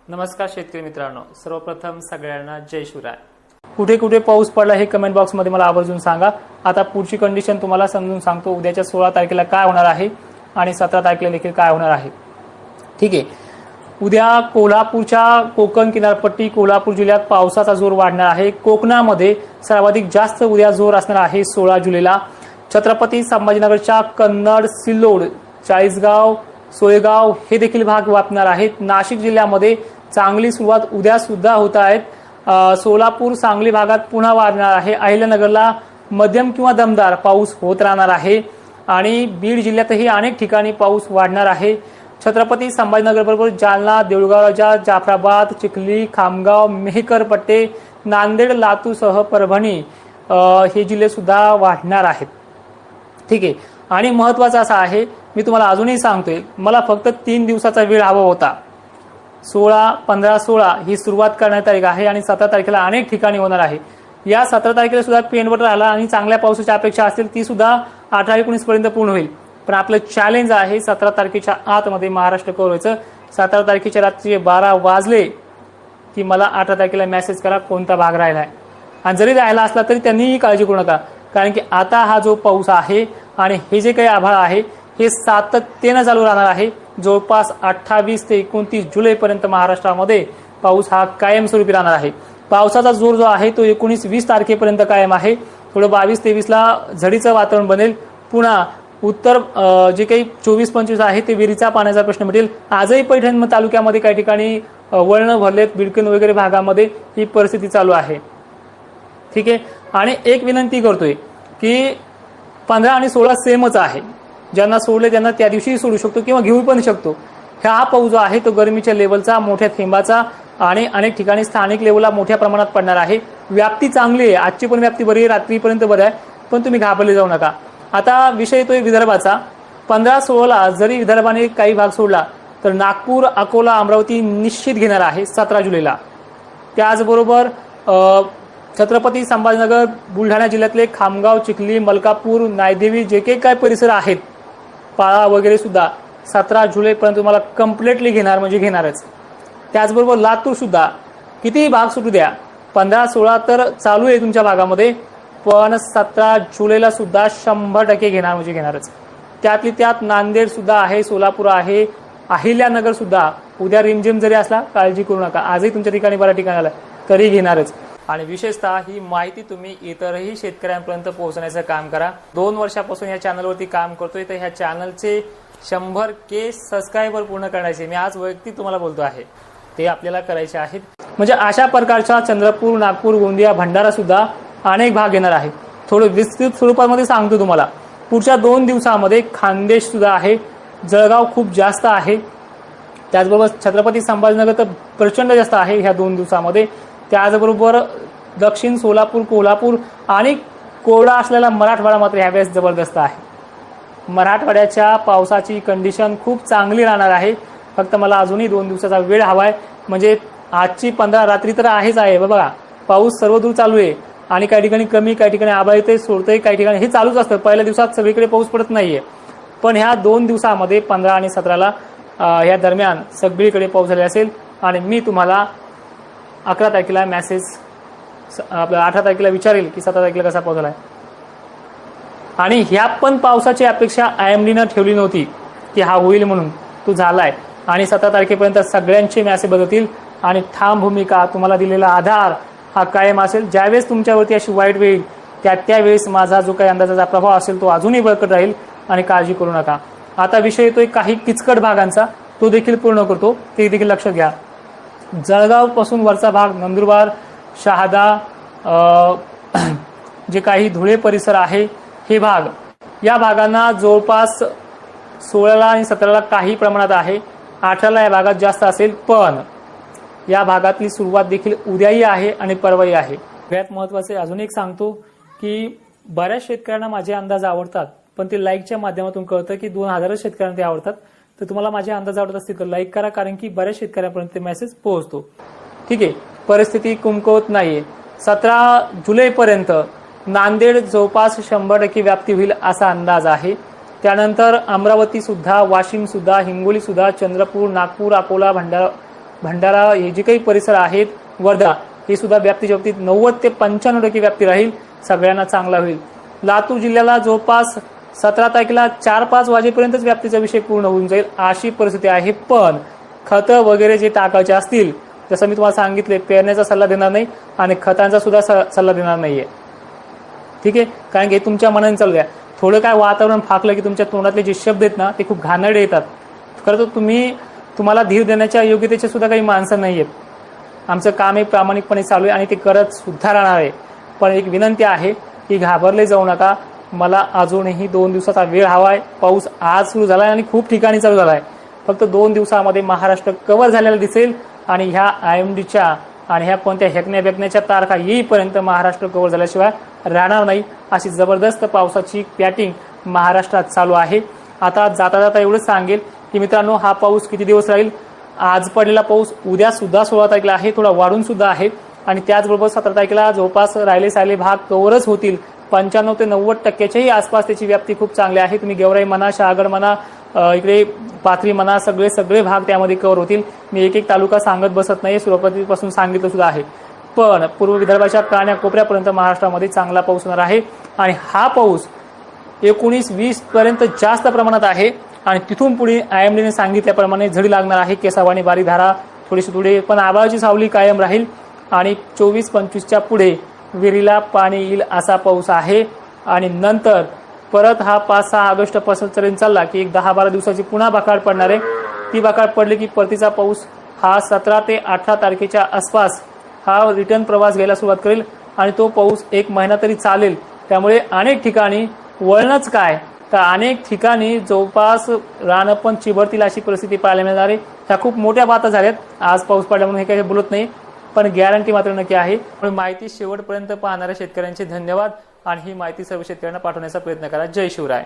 नमस्कार शेतकरी मित्रांनो, सर्वप्रथम सगळ्यांना जय शिवराय। कुठे कुठे पाऊस पडला हे कमेंट बॉक्स मध्ये मला आवर्जून सांगा। आता पुढची कंडिशन तुम्हाला समजून सांगतो। उद्याच्या 16 तारखेला काय होणार आहे आणि 17 तारखेला देखील काय होणार आहे। ठीक आहे, उद्या कोल्हापूरच्या कोकण किनारपट्टी कोल्हापूर जिल्ह्यात पावसाचा जोर वाढणार आहे। कोकणामध्ये सर्वाधिक जास्त उद्या जोर असणार आहे 16 जुलैला। छत्रपती संभाजीनगरच्या कन्नड, सिल्लोड, चाळीसगाव, सोयगाव हे देखील भाग व्यापणार आहेत। नाशिक जिल्ह्यामध्ये चांगली सुरुवात उद्या सुद्धा होत आहे। सोलापूर, सांगली भागात पुन्हा वाढणार आहे। अहिल्यानगरला मध्यम किंवा दमदार पाऊस होत राहणार आहे आणि बीड जिल्ह्यातही अनेक ठिकाणी पाऊस वाढणार आहे। छत्रपती संभाजीनगर बरोबर जालना, देऊळगाव राजा, जाफराबाद, चिखली, खामगाव, मेहकर पट्टे, नांदेड, लातूरसह परभणी हे जिल्हे सुद्धा वाढणार आहेत। ठीक आहे, आणि महत्त्वाचं असं आहे, मी तुम्हाला अजूनही सांगतोय, मला फक्त 3 दिवसाचा वेळ हवा होता। 16, 15, 16 ही सुरुवात करण्यात तारीख आहे आणि 17 तारखेला अनेक ठिकाणी होणार आहे। या 17 तारखेला सुद्धा पेनवट राहिला आणि चांगल्या पावसाची अपेक्षा असतील ती सुद्धा 18-19 पर्यंत पूर्ण होईल। पण आपलं चॅलेंज आहे 17 तारखेच्या आतमध्ये महाराष्ट्र कव्हर व्हायचं। 17 तारखेच्या रात्री 12 वाजले की मला 18 तारखेला मेसेज करा कोणता भाग राहिला आहे, आणि जरी राहिला असला तरी त्यांनीही काळजी करू नका, कारण की आता हा जो पाऊस आहे आणि हे जे काही आभाळ आहे हे सातत्याने चालू राहणार आहे। जवळपास 28 ते 29 जुलैपर्यंत महाराष्ट्रामध्ये पाऊस हा कायमस्वरूपी राहणार आहे। पावसाचा जोर जो आहे तो 19-20 तारखेपर्यंत कायम आहे। थोडं 22-23 ला झडीचं वातावरण बनेल। पुन्हा उत्तर जे काही 24-25 आहे ते विहिरीचा पाण्याचा प्रश्न मिटेल। आजही पैठण तालुक्यामध्ये काही ठिकाणी वळण भरलेत, बिडकन वगैरे भागामध्ये ही परिस्थिती चालू आहे। ठीक आहे, आणि एक विनंती करतोय की 15 आणि 16 सेमच आहे। ज्यांना सोडले त्यांना त्या दिवशी सोडू शकतो किंवा घेऊ पण शकतो। हा पाऊस जो आहे तो गरमीच्या लेवलचा, मोठ्या थेंबाचा आणि अनेक ठिकाणी स्थानिक लेवलला मोठ्या प्रमाणात पडणार आहे। व्याप्ती चांगली आहे, आजची पण व्याप्ती बरी आहे, रात्रीपर्यंत बरं आहे, पण तुम्ही घाबरले जाऊ नका। आता विषय येतोय विदर्भाचा। 15-16 जरी विदर्भाने काही भाग सोडला तर नागपूर, अकोला, अमरावती निश्चित घेणार आहे 17 जुलैला। त्याचबरोबर छत्रपती संभाजीनगर, बुलढाणा जिल्ह्यातले खामगाव, चिखली, मलकापूर, नायदेवी जे काही परिसर आहेत, पाळा वगैरे सुद्धा 17 जुलैपर्यंत तुम्हाला कम्प्लिटली घेणार म्हणजे घेणारच। त्याचबरोबर लातूर सुद्धा कितीही भाग सुटू द्या, 15-16 तर चालू आहे तुमच्या भागामध्ये, पण 17 जुलैला सुद्धा 100% घेणार म्हणजे घेणारच। त्यातली त्यात नांदेड सुद्धा आहे, सोलापूर आहे, अहिल्यानगर सुद्धा उद्या रिमझिम जरी असला काळजी करू नका, आजही तुमच्या ठिकाणी बऱ्याच ठिकाणी आला तरी घेणारच। आणि विशेषतः ही माहिती तुम्ही इतरही शेतकऱ्यांपर्यंत पोहोचण्याचं काम करा। 2 वर्षापासून या चॅनलवरती काम करतोय, तर ह्या चॅनलचे 100K सबस्क्रायबर पूर्ण करण्याचे मी आज वैयक्तिक तुम्हाला बोलतो आहे, ते आपल्याला करायचे आहेत। म्हणजे अशा प्रकारच्या चंद्रपूर, नागपूर, गोंदिया, भंडारा सुद्धा अनेक भाग घेणार आहे। थोडं विस्तृत स्वरूपामध्ये सांगतो तुम्हाला। पुढच्या 2 दिवसामध्ये खानदेश सुद्धा आहे, जळगाव खूप जास्त आहे, त्याचबरोबर छत्रपती संभाजीनगर तर प्रचंड जास्त आहे ह्या 2 दिवसामध्ये। त्याचबरोबर दक्षिण सोलापूर, कोल्हापूर आणि कोरडा असलेला मराठवाडा मात्र ह्यावेळेस जबरदस्त आहे। मराठवाड्याच्या पावसाची कंडिशन खूप चांगली राहणार आहे। फक्त मला अजूनही 2 दिवसाचा वेळ हवाय, म्हणजे आजची 15 रात्री तर आहेच आहे। बघा, पाऊस सर्वदूर चालू आहे आणि काही ठिकाणी कमी, काही ठिकाणी आभाळ येते, सोडतंय, काही ठिकाणी हे चालूच असतं। पहिल्या दिवसात सगळीकडे पाऊस पडत नाहीये, पण ह्या 2 दिवसामध्ये 15 आणि 17ला या दरम्यान सगळीकडे पाऊस झाले असेल। आणि मी तुम्हाला 11 तारखेला मेसेज, आपल्या 18 तारखेला विचारेल की 17 तारखेला कसा पाऊस झालाय। आणि ह्या पण पावसाची अपेक्षा IMDनं ठेवली नव्हती की हा होईल म्हणून, तो झालाय। आणि 17 तारखेपर्यंत सगळ्यांचे मेसेज बदलतील आणि ठाम भूमिका, तुम्हाला दिलेला आधार हा कायम असेल। ज्यावेळेस तुमच्यावरती अशी वाईट वेळ त्यावेळेस माझा जो काही अंदाजाचा प्रभाव असेल तो अजूनही बळकट राहील आणि काळजी करू नका। आता विषय येतोय काही किचकट भागांचा, तो देखील पूर्ण करतो, ते देखील लक्षात घ्या। जळगाव पासून वरचा भाग, नंदुरबार, शहादा, जे काही धुळे परिसर आहे हे भाग, या भागांना जवळपास 16ला आणि 17ला काही प्रमाणात आहे, 18ला या भागात जास्त असेल। पण या भागातली सुरुवात देखील उद्याही आहे आणि परवाही आहे। सगळ्यात महत्त्वाचे अजून एक सांगतो की बऱ्याच शेतकऱ्यांना माझे अंदाज आवडतात, पण ते लाईकच्या माध्यमातून कळतं की 2000 शेतकऱ्यांना ते आवडतात। तर तुम्हाला माझे अंदाज आवडत असतील तर लाईक करा, कारण की बऱ्याच शेतकऱ्यांपर्यंत ते मेसेज पोहोचतो। ठीक आहे, परिस्थिती कुमकुवत नाहीये। 17 जुलैपर्यंत नांदेड जवळपास 100% व्याप्ती होईल असा अंदाज आहे। त्यानंतर अमरावती सुद्धा, वाशिम सुद्धा, हिंगोली सुद्धा, चंद्रपूर, नागपूर, अकोला, भंडारा भंडारा हे जे काही परिसर आहेत, वर्धा हे सुद्धा व्याप्तीच्या बाबतीत 90 ते 95% व्याप्ती राहील, सगळ्यांना चांगला होईल. लातूर जिल्ह्याला जवळपास 17 तारखेला 4-5 वाजेपर्यंतच व्याप्तीचा विषय पूर्ण होऊन जाईल अशी परिस्थिती आहे. पण खतं वगैरे जे टाकायचे असतील, जसं मी तुम्हाला सांगितले, पेरण्याचा सल्ला देणार नाही आणि खतांचा सुद्धा सल्ला देणार नाहीये. ठीक आहे, कारण की तुमच्या मनाने चालू द्या. थोडं काय वातावरण फाकलं की तुमच्या तोंडातले जे शब्द आहेत ना ते खूप घाणेरडे येतात. खरं तर तुम्हाला धीर देण्याच्या योग्यतेचे सुद्धा काही माणसं नाही आहेत. आमचं काम हे प्रामाणिकपणे चालू आहे आणि ते करत सुद्धा राहणार आहे. पण एक विनंती आहे की घाबरले जाऊ नका. मला अजूनही 2 दिवसाचा वेळ हवा आहे. पाऊस आज सुरू झाला आहे आणि खूप ठिकाणी चालू झाला आहे. फक्त 2 दिवसामध्ये महाराष्ट्र कव्हर झालेला दिसेल आणि ह्या IMDच्या आणि ह्या कोणत्या हेकण्याच्या तारखा येईपर्यंत महाराष्ट्र कव्हर झाल्याशिवाय राहणार नाही. अशी जबरदस्त पावसाची पॅटिंग महाराष्ट्रात चालू आहे. आता जाता जाता एवढंच सांगेल की मित्रांनो, हा पाऊस किती दिवस राहील? आज पडलेला पाऊस उद्या सुद्धा 16 तारखेला आहे, थोडा वाढून सुद्धा आहे. आणि त्याचबरोबर 17 तारखेला जवळपास राहिले भाग कव्हरच होतील. 95 ते 90% आसपास त्याची व्याप्ती खूप चांगली आहे. तुम्ही गेवराई म्हणा, शहागड म्हणा, इकडे पाथरी म्हणा, सगळे भाग त्यामध्ये कव्हर होतील. मी एक तालुका सांगत बसत नाही, सुरुवातीपासून सांगितलं सुद्धा आहे. पण पूर्व विदर्भाच्या कानाकोपऱ्यापर्यंत महाराष्ट्रामध्ये चांगला पाऊस होणार आहे. आणि हा पाऊस 19-20 पर्यंत जास्त प्रमाणात आहे. आणि तिथून पुढे IMDने सांगितल्याप्रमाणे झडी लागणार आहे. केसावाणी बारीक धारा थोडी, पण आभाळाची सावली कायम राहील. आणि 24-25च्या पुढे विहिरीला पाणी येईल असा पाऊस आहे. आणि नंतर परत हा 5-6 ऑगस्टपासून चालला की एक 10-12 दिवसाची पुन्हा बकाळ पडणार आहे. ती बकाळ पडली की परतीचा पाऊस हा 17 ते 18 तारखेच्या आसपास हा रिटर्न प्रवास घ्यायला सुरुवात करेल. आणि तो पाऊस 1 महिना तरी चालेल. त्यामुळे अनेक ठिकाणी वळणच काय तर अनेक ठिकाणी जवळपास रानं पण चिबडतील अशी परिस्थिती पाहायला मिळणार आहे. ह्या खूप मोठ्या बाता झाल्यात. आज पाऊस पडला म्हणून हे काही बोलत नाही, पण गॅरंटी मात्र नक्की आहे. माहिती शेवटपर्यंत पाहणाऱ्या शेतकऱ्यांचे धन्यवाद. आणि ही माहिती सर्व शेतकऱ्यांना पाठवण्याचा प्रयत्न करा. जय शिवराय.